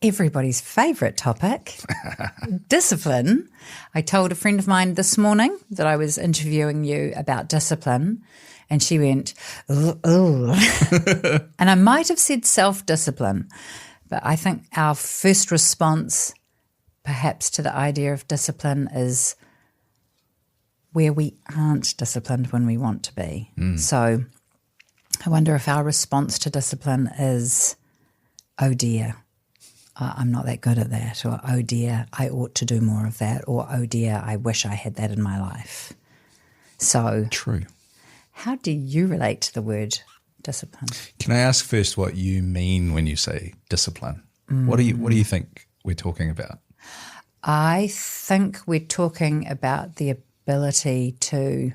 everybody's favourite topic, discipline. I told a friend of mine this morning that I was interviewing you about discipline, and she went, ooh. And I might have said self-discipline, but I think our first response perhaps to the idea of discipline is where we aren't disciplined when we want to be. So I wonder if our response to discipline is, oh dear, I'm not that good at that, or oh dear, I ought to do more of that, or oh dear, I wish I had that in my life. So true. How do you relate to the word discipline? Can I ask first what you mean when you say discipline? What do you think we're talking about? I think we're talking about the ability to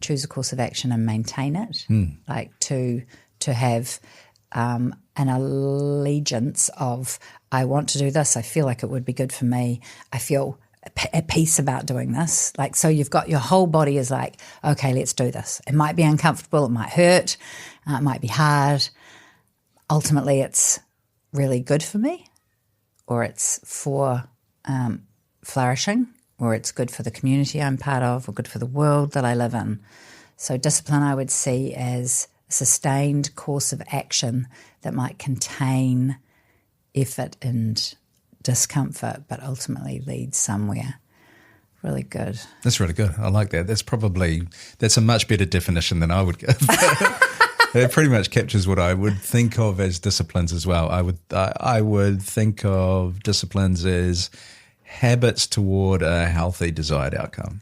choose a course of action and maintain it, like to have an allegiance of, I want to do this, I feel like it would be good for me, I feel at peace about doing this. Like, so you've got your whole body is like, okay, let's do this. It might be uncomfortable, it might hurt, it might be hard. Ultimately, it's really good for me, or it's for flourishing, or it's good for the community I'm part of, or good for the world that I live in. So discipline I would see as a sustained course of action that might contain effort and discomfort, but ultimately leads somewhere. Really good. That's really good. I like that. That's a much better definition than I would give. It pretty much captures what I would think of as disciplines as well. I would think of disciplines as habits toward a healthy desired outcome.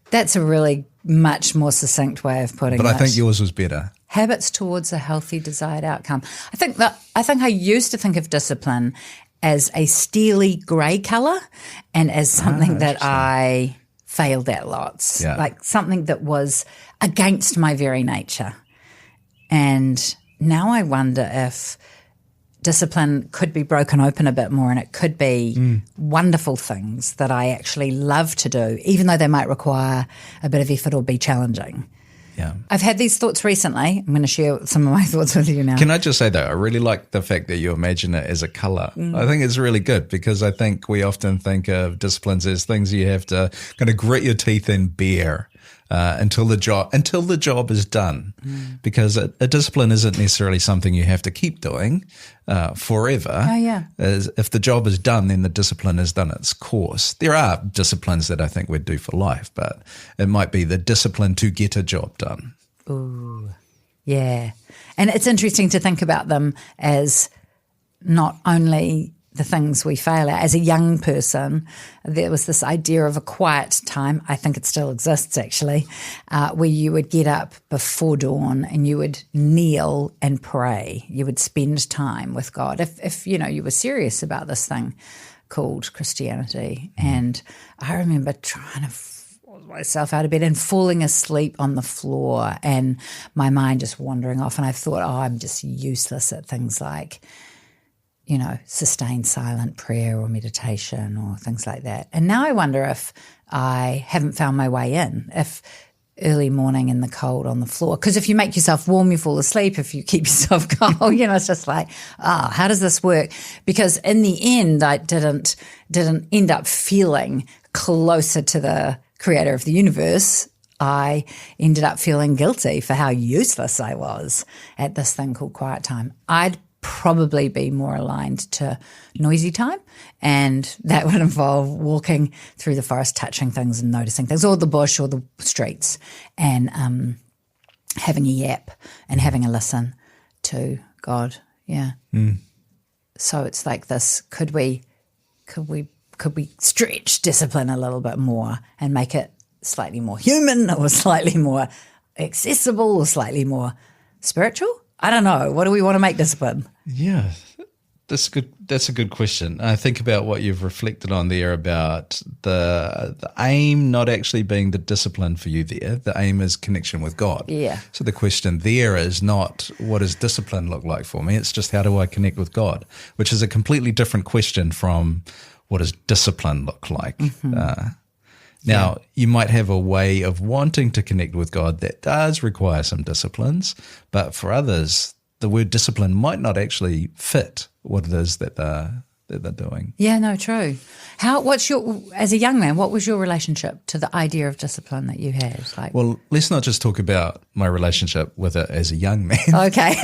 That's a really much more succinct way of putting it. But I think yours was better. Habits towards a healthy desired outcome. I think I used to think of discipline as a steely grey colour and as something that I failed at lots, like something that was against my very nature. And now I wonder if discipline could be broken open a bit more, and it could be wonderful things that I actually love to do, even though they might require a bit of effort or be challenging. Yeah. I've had these thoughts recently. I'm going to share some of my thoughts with you now. Can I just say, though, I really like the fact that you imagine it as a colour. I think it's really good, because I think we often think of disciplines as things you have to kind of grit your teeth and bear until the job is done, because a discipline isn't necessarily something you have to keep doing forever. Oh, yeah. If the job is done, then the discipline has done its course. There are disciplines that I think we'd do for life, but it might be the discipline to get a job done. Ooh, yeah. And it's interesting to think about them as not only the things we fail at. As a young person, there was this idea of a quiet time. I think it still exists, actually, where you would get up before dawn and you would kneel and pray. You would spend time with God if you were serious about this thing called Christianity. And I remember trying to force myself out of bed and falling asleep on the floor, and my mind just wandering off. And I thought, I'm just useless at things like sustained silent prayer or meditation or things like that. And now I wonder if I haven't found my way in, if early morning in the cold on the floor, because if you make yourself warm, you fall asleep. If you keep yourself cold, it's just like, how does this work? Because in the end, I didn't end up feeling closer to the creator of the universe. I ended up feeling guilty for how useless I was at this thing called quiet time. I'd probably be more aligned to noisy time, and that would involve walking through the forest, touching things and noticing things, or the bush or the streets, and having a yap and having a listen to God. Yeah. So it's like this, could we stretch discipline a little bit more and make it slightly more human, or slightly more accessible, or slightly more spiritual? I don't know. What do we want to make discipline? Yeah, that's good. That's a good question. I think about what you've reflected on there about the aim not actually being the discipline for you there. The aim is connection with God. Yeah. So the question there is not what does discipline look like for me? It's just how do I connect with God, which is a completely different question from what does discipline look like. Now, you might have a way of wanting to connect with God that does require some disciplines, but for others, the word discipline might not actually fit what it is that they're doing. Yeah, no, true. As a young man, what was your relationship to the idea of discipline that you had? Well, let's not just talk about my relationship with it as a young man. Okay.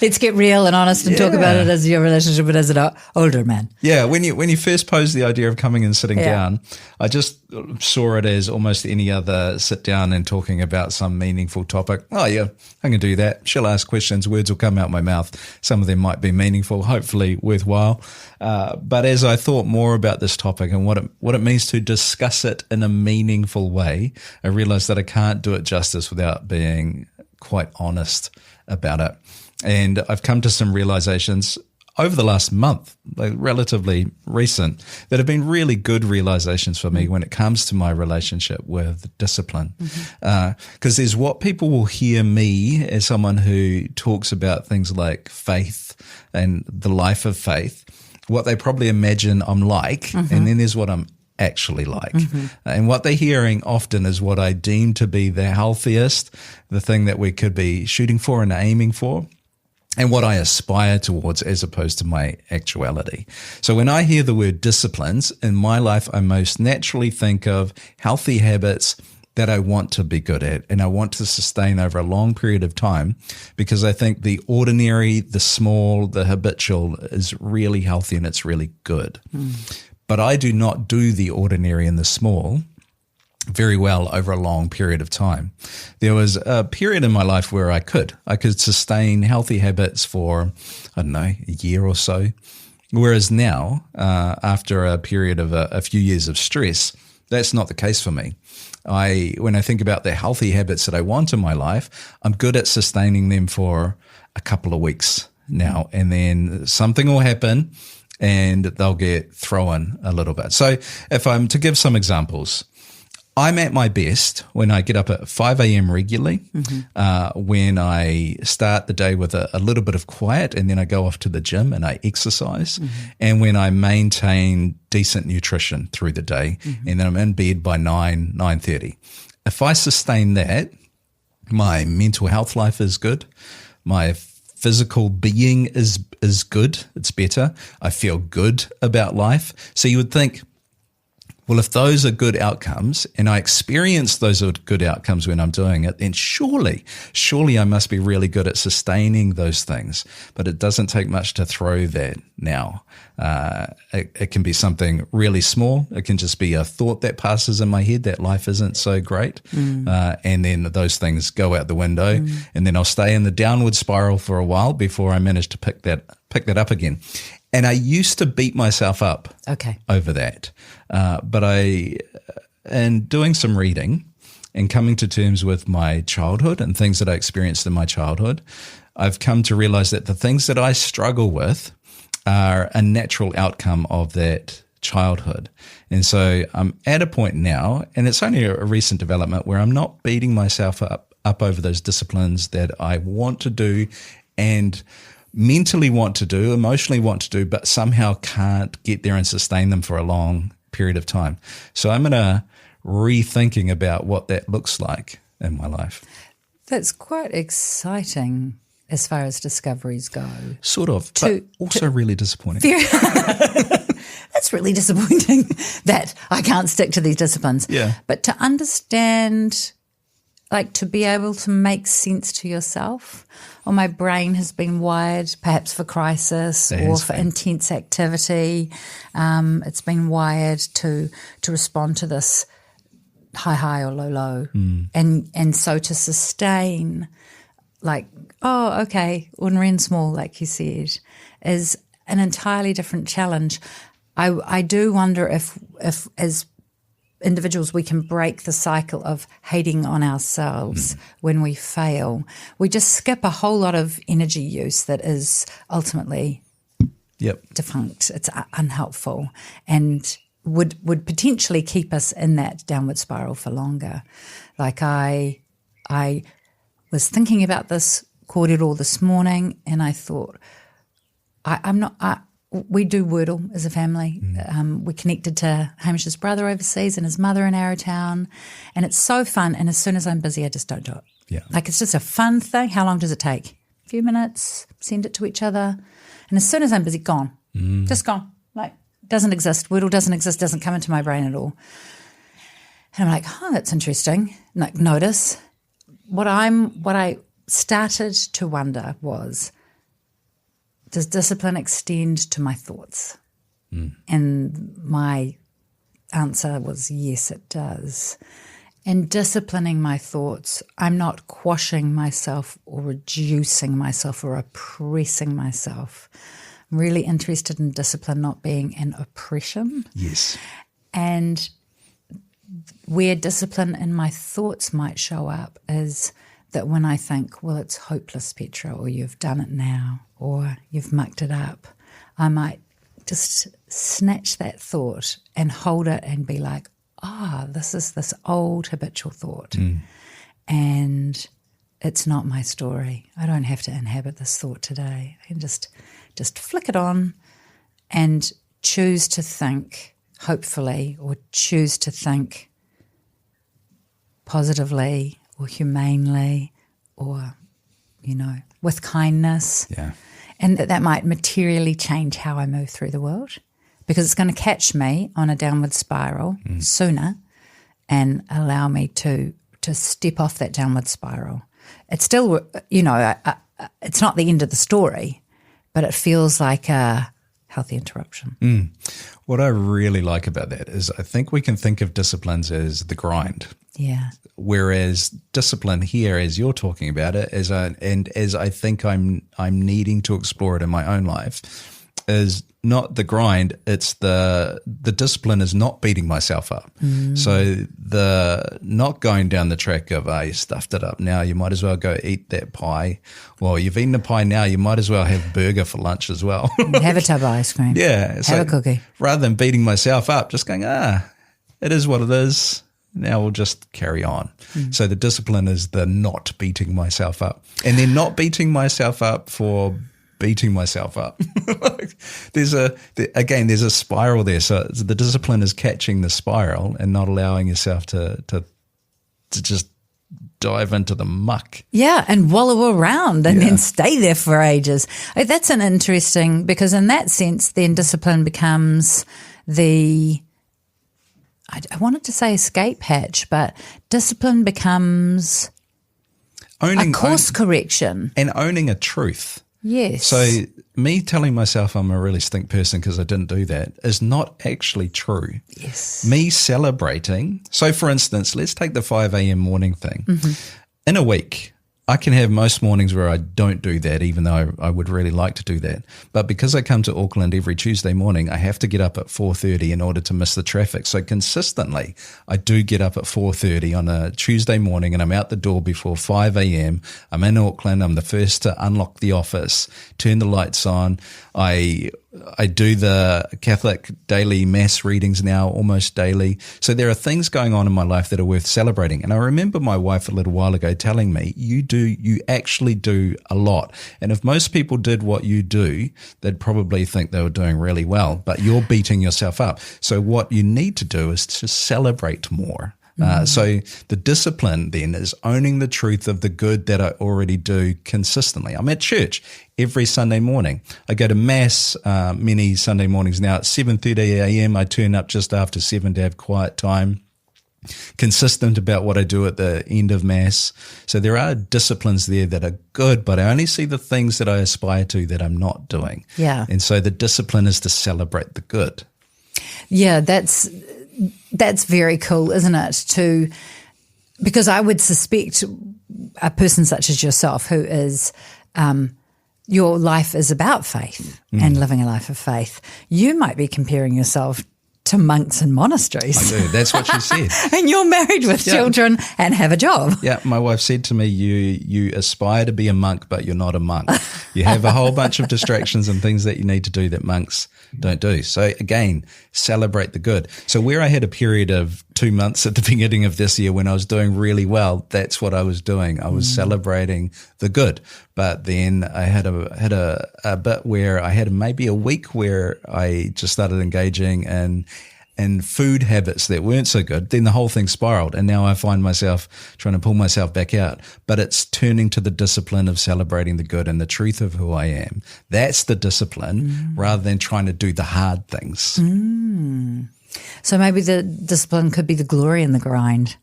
Let's get real and honest and talk about it as your relationship with as an older man. Yeah, when you first posed the idea of coming and sitting down, I just saw it as almost any other sit down and talking about some meaningful topic. Oh yeah, I can do that. She'll ask questions, words will come out my mouth. Some of them might be meaningful, hopefully worthwhile. But as I thought more about this topic and what it means to discuss it in a meaningful way, I realized that I can't do it justice without being quite honest about it. And I've come to some realizations over the last month, relatively recent, that have been really good realizations for me when it comes to my relationship with discipline. Because there's what people will hear me as someone who talks about things like faith and the life of faith, what they probably imagine I'm like, and then there's what I'm actually like. And what they're hearing often is what I deem to be the healthiest, the thing that we could be shooting for and aiming for. and what I aspire towards as opposed to my actuality. So when I hear the word disciplines in my life, I most naturally think of healthy habits that I want to be good at and I want to sustain over a long period of time, because I think the ordinary, the small, the habitual is really healthy and it's really good. But I do not do the ordinary and the small very well over a long period of time. There was a period in my life where I could sustain healthy habits for, I don't know, a year or so. Whereas now, after a period of a few years of stress, that's not the case for me. When I think about the healthy habits that I want in my life, I'm good at sustaining them for a couple of weeks now, and then something will happen and they'll get thrown a little bit. So if I'm to give some examples, I'm at my best when I get up at 5 a.m. regularly, when I start the day with a little bit of quiet, and then I go off to the gym and I exercise, and when I maintain decent nutrition through the day, and then I'm in bed by 9:30. If I sustain that, my mental health life is good. My physical being is good. It's better. I feel good about life. So you would think, well, if those are good outcomes and I experience those are good outcomes when I'm doing it, then surely I must be really good at sustaining those things. But it doesn't take much to throw that now. It can be something really small. It can just be a thought that passes in my head that life isn't so great. And then those things go out the window, and then I'll stay in the downward spiral for a while before I manage to pick that up again. And I used to beat myself up over that. But in doing some reading and coming to terms with my childhood and things that I experienced in my childhood, I've come to realize that the things that I struggle with are a natural outcome of that childhood. And so I'm at a point now, and it's only a recent development, where I'm not beating myself up over those disciplines that I want to do and mentally want to do, emotionally want to do, but somehow can't get there and sustain them for a long period of time. So I'm in a rethinking about what that looks like in my life. That's quite exciting as far as discoveries go. Sort of, but also really disappointing. That's really disappointing that I can't stick to these disciplines. Yeah. But to understand, like to be able to make sense to yourself, or my brain has been wired perhaps for crisis or for intense activity. It's been wired to respond to this high or low. And so to sustain, like, oh, okay, ordinary and small, like you said, is an entirely different challenge. I do wonder if as individuals we can break the cycle of hating on ourselves when we fail. We just skip a whole lot of energy use that is ultimately defunct. It's unhelpful and would potentially keep us in that downward spiral for longer. Like I was thinking about this cordial this morning, and I thought, we do Wordle as a family. We're connected to Hamish's brother overseas and his mother in Arrowtown, and it's so fun. And as soon as I'm busy, I just don't do it. Yeah, like it's just a fun thing. How long does it take? A few minutes. Send it to each other, and as soon as I'm busy, gone, just gone. Like doesn't exist. Wordle doesn't exist. Doesn't come into my brain at all. And I'm like, oh, that's interesting. Like, notice what I started to wonder was, does discipline extend to my thoughts? And my answer was yes, it does. In disciplining my thoughts, I'm not quashing myself or reducing myself or oppressing myself. I'm really interested in discipline not being an oppression. Yes. And where discipline in my thoughts might show up is that when I think, well, it's hopeless, Petra, or you've done it now, or you've mucked it up, I might just snatch that thought and hold it and be like, this is this old habitual thought. And it's not my story. I don't have to inhabit this thought today. I can just flick it on and choose to think, hopefully, or choose to think positively or humanely or with kindness. Yeah. And that might materially change how I move through the world, because it's going to catch me on a downward spiral sooner and allow me to step off that downward spiral. It's still, it's not the end of the story, but it feels like a healthy interruption. What I really like about that is I think we can think of disciplines as the grind. Yeah. Whereas discipline here, as you're talking about it, as I think I'm needing to explore it in my own life, is not the grind. It's the discipline is not beating myself up. So the not going down the track of, you stuffed it up. Now you might as well go eat that pie. Well, you've eaten the pie now. You might as well have burger for lunch as well. Have a tub of ice cream. Yeah. Have a cookie. Rather than beating myself up, just going, it is what it is. Now we'll just carry on. So the discipline is the not beating myself up. And then not beating myself up for beating myself up. There's a spiral there. So the discipline is catching the spiral and not allowing yourself to just dive into the muck. Yeah, and wallow around and then stay there for ages. That's an interesting, because in that sense, then discipline becomes I wanted to say escape hatch, but discipline becomes a course correction. And owning a truth. Yes. So me telling myself I'm a really stink person because I didn't do that is not actually true. Yes. Me celebrating. So for instance, let's take the 5 a.m. morning thing. In a week, I can have most mornings where I don't do that, even though I would really like to do that. But because I come to Auckland every Tuesday morning, I have to get up at 4:30 in order to miss the traffic. So consistently, I do get up at 4:30 on a Tuesday morning, and I'm out the door before 5 a.m. I'm in Auckland. I'm the first to unlock the office, turn the lights on. I do the Catholic daily mass readings now almost daily. So there are things going on in my life that are worth celebrating. And I remember my wife a little while ago telling me, you actually do a lot. And if most people did what you do, they'd probably think they were doing really well, but you're beating yourself up. So what you need to do is to celebrate more. So the discipline then is owning the truth of the good that I already do consistently. I'm at church every Sunday morning. I go to mass many Sunday mornings now at 7:30 a.m. I turn up just after 7 to have quiet time. Consistent about what I do at the end of mass. So there are disciplines there that are good, but I only see the things that I aspire to that I'm not doing. Yeah. And so the discipline is to celebrate the good. Yeah, that's very cool, isn't it? Because I would suspect a person such as yourself, who is, your life is about faith and living a life of faith. You might be comparing yourself to monks in monasteries. I do. That's what she said. And you're married with children and have a job. Yeah, my wife said to me, you aspire to be a monk, but you're not a monk. You have a whole bunch of distractions and things that you need to do that monks don't do. So again, celebrate the good. So where I had a period of 2 months at the beginning of this year when I was doing really well, that's what I was doing. I was celebrating the good. But then I had a bit where I had maybe a week where I just started engaging in food habits that weren't so good. Then the whole thing spiraled, and now I find myself trying to pull myself back out. But it's turning to the discipline of celebrating the good and the truth of who I am. That's the discipline, rather than trying to do the hard things. So maybe the discipline could be the glory in the grind.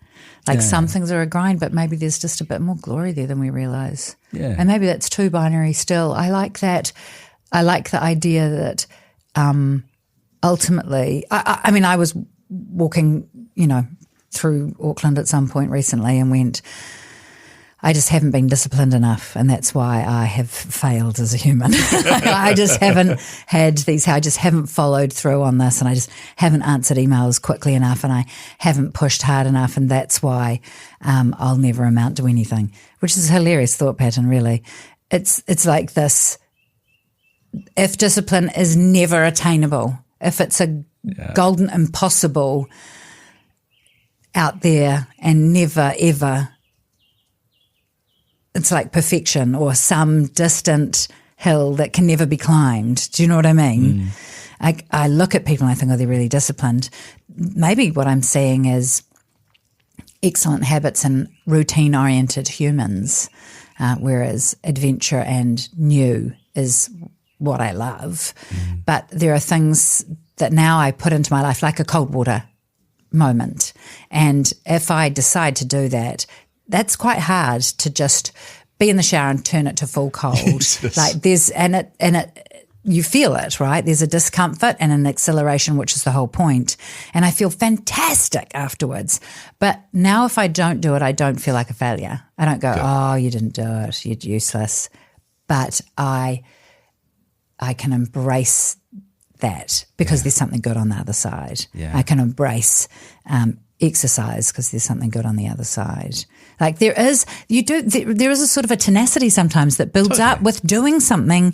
Like some things are a grind, but maybe there's just a bit more glory there than we realize. Yeah. And maybe that's too binary still. I like that. I like the idea that ultimately, I mean, I was walking, through Auckland at some point recently and went, I just haven't been disciplined enough, and that's why I have failed as a human. I just haven't I just haven't followed through on this, and I just haven't answered emails quickly enough, and I haven't pushed hard enough, and that's why I'll never amount to anything, which is a hilarious thought pattern, really. It's like this, if discipline is never attainable, if it's a golden impossible out there and never, ever, it's like perfection or some distant hill that can never be climbed. Do you know what I mean? I look at people and I think, they're really disciplined. Maybe what I'm seeing is excellent habits and routine-oriented humans. whereas adventure and new is what I love. But there are things that now I put into my life, like a cold water moment. And if I decide to do that, that's quite hard to just be in the shower and turn it to full cold. Yes. Like you feel it, right? There's a discomfort and an acceleration, which is the whole point. And I feel fantastic afterwards. But now if I don't do it, I don't feel like a failure. I don't go, oh, you didn't do it, you're useless. But I can embrace that because there's something good on the other side. Yeah. I can embrace exercise because there's something good on the other side. Like there is a sort of a tenacity sometimes that builds up with doing something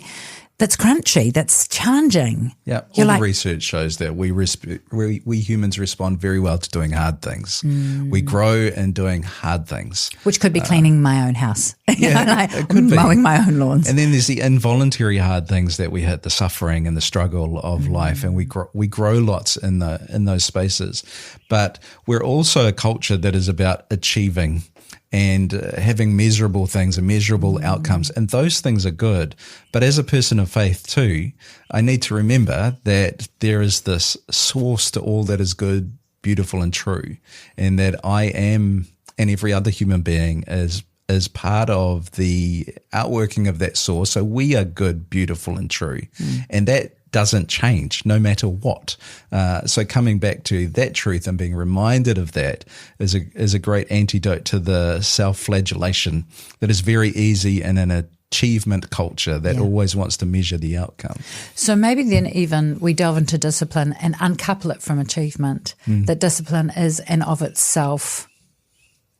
that's crunchy, that's challenging. Yeah, all the research shows that we humans respond very well to doing hard things. We grow in doing hard things. Which could be cleaning my own house. Yeah, it could be. Mowing my own lawns. And then there's the involuntary hard things that we hit, the suffering and the struggle of life, and we grow lots in those spaces. But we're also a culture that is about achieving and having measurable things and measurable outcomes. And those things are good. But as a person of faith too, I need to remember that there is this source to all that is good, beautiful and true. And that I am, and every other human being is part of the outworking of that source. So we are good, beautiful and true. And that doesn't change no matter what. So coming back to that truth and being reminded of that is a great antidote to the self-flagellation that is very easy in an achievement culture that always wants to measure the outcome. So maybe then even we delve into discipline and uncouple it from achievement, that discipline is in of itself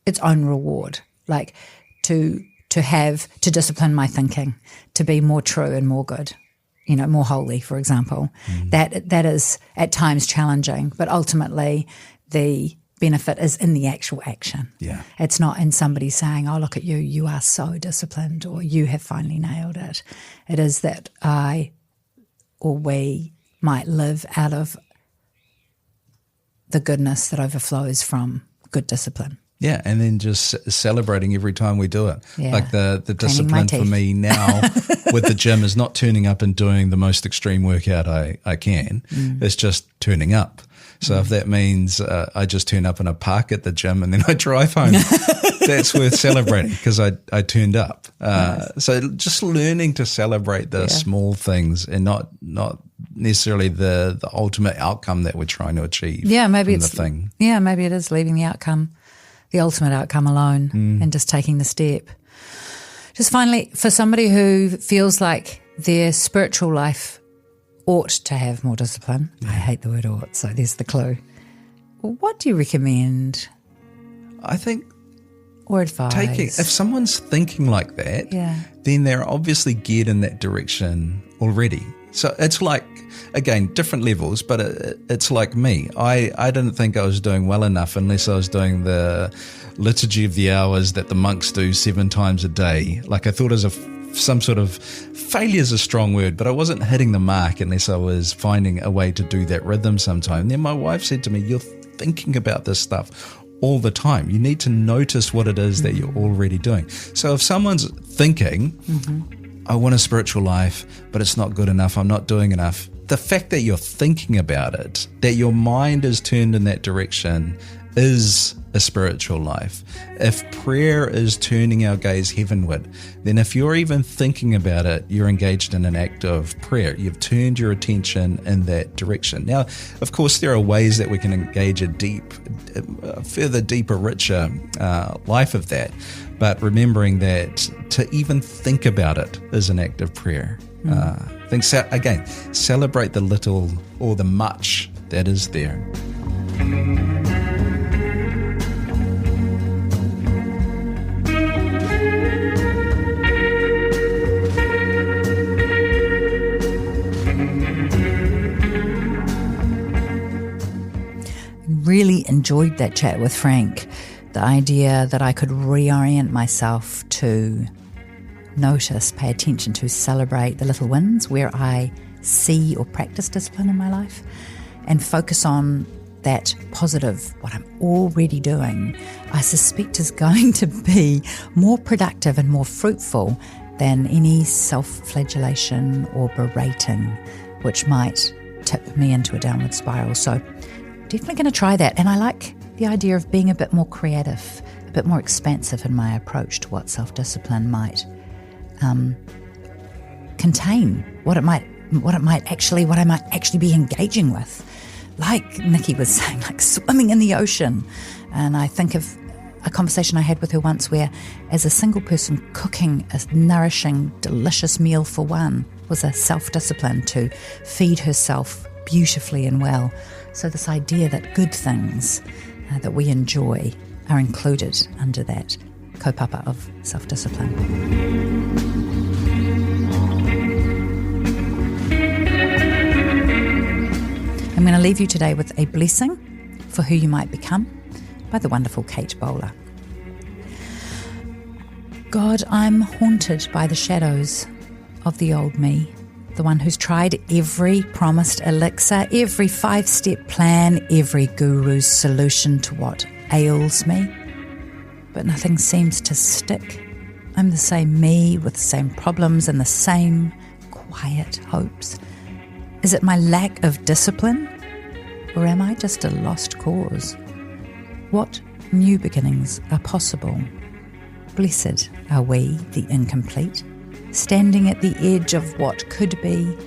its own reward, like to discipline my thinking, to be more true and more good. More holy, for example. That is at times challenging, but ultimately the benefit is in the actual action. Yeah. It's not in somebody saying, oh, look at you, you are so disciplined, or you have finally nailed it. It is that I or we might live out of the goodness that overflows from good discipline. Yeah, and then just celebrating every time we do it. Yeah. Like the discipline for me now with the gym is not turning up and doing the most extreme workout I can. It's just turning up. So if that means I just turn up in a park at the gym and then I drive home, that's worth celebrating because I turned up. So just learning to celebrate the small things and not necessarily the ultimate outcome that we're trying to achieve. Yeah, maybe it's the thing. Yeah, maybe it is leaving the ultimate outcome alone and just taking the step. Just finally, for somebody who feels like their spiritual life ought to have more discipline, I hate the word ought, so there's the clue. What do you recommend? I think or advise? if someone's thinking like that, then they're obviously geared in that direction already. So it's like, again, different levels, but it's like me. I didn't think I was doing well enough unless I was doing the liturgy of the hours that the monks do 7 times a day. Like I thought it was some sort of, failure is a strong word, but I wasn't hitting the mark unless I was finding a way to do that rhythm sometime. And then my wife said to me, you're thinking about this stuff all the time. You need to notice what it is that you're already doing. So if someone's thinking, I want a spiritual life, but it's not good enough, I'm not doing enough. The fact that you're thinking about it, that your mind is turned in that direction is a spiritual life. If prayer is turning our gaze heavenward, then if you're even thinking about it, you're engaged in an act of prayer. You've turned your attention in that direction. Now, of course, there are ways that we can engage a deeper, richer life of that. But remembering that to even think about it is an act of prayer. Again, celebrate the little or the much that is there. Really enjoyed that chat with Frank. The idea that I could reorient myself to notice, pay attention to, celebrate the little wins where I see or practice discipline in my life and focus on that positive, what I'm already doing, I suspect is going to be more productive and more fruitful than any self-flagellation or berating, which might tip me into a downward spiral. So definitely going to try that. And I like the idea of being a bit more creative, a bit more expansive in my approach to what self-discipline might contain, what I might actually be engaging with. Like Nici was saying, like swimming in the ocean. And I think of a conversation I had with her once where, as a single person, cooking a nourishing, delicious meal for one was a self-discipline to feed herself beautifully and well. So this idea that good things that we enjoy are included under that kaupapa of self-discipline. I'm going to leave you today with a blessing for who you might become by the wonderful Kate Bowler. God, I'm haunted by the shadows of the old me, the one who's tried every promised elixir, every 5-step plan, every guru's solution to what ails me. But nothing seems to stick. I'm the same me with the same problems and the same quiet hopes. Is it my lack of discipline? Or am I just a lost cause? What new beginnings are possible? Blessed are we, the incomplete, standing at the edge of what could be,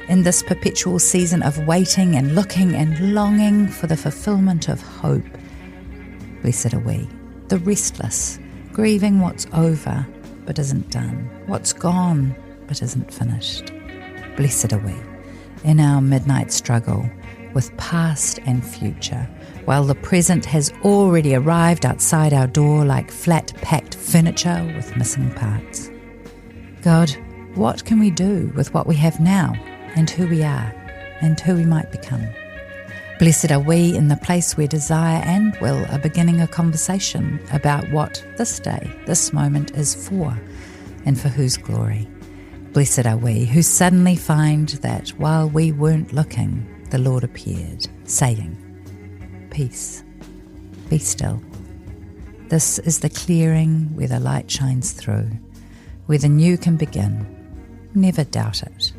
in this perpetual season of waiting and looking and longing for the fulfillment of hope. Blessed are we, the restless, grieving what's over but isn't done, what's gone but isn't finished. Blessed are we, in our midnight struggle with past and future, while the present has already arrived outside our door like flat-packed furniture with missing parts. God, what can we do with what we have now and who we are and who we might become? Blessed are we in the place where desire and will are beginning a conversation about what this day, this moment is for and for whose glory. Blessed are we who suddenly find that while we weren't looking, the Lord appeared, saying, "Peace, be still." This is the clearing where the light shines through, where the new can begin. Never doubt it.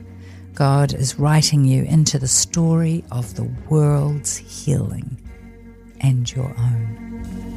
God is writing you into the story of the world's healing and your own.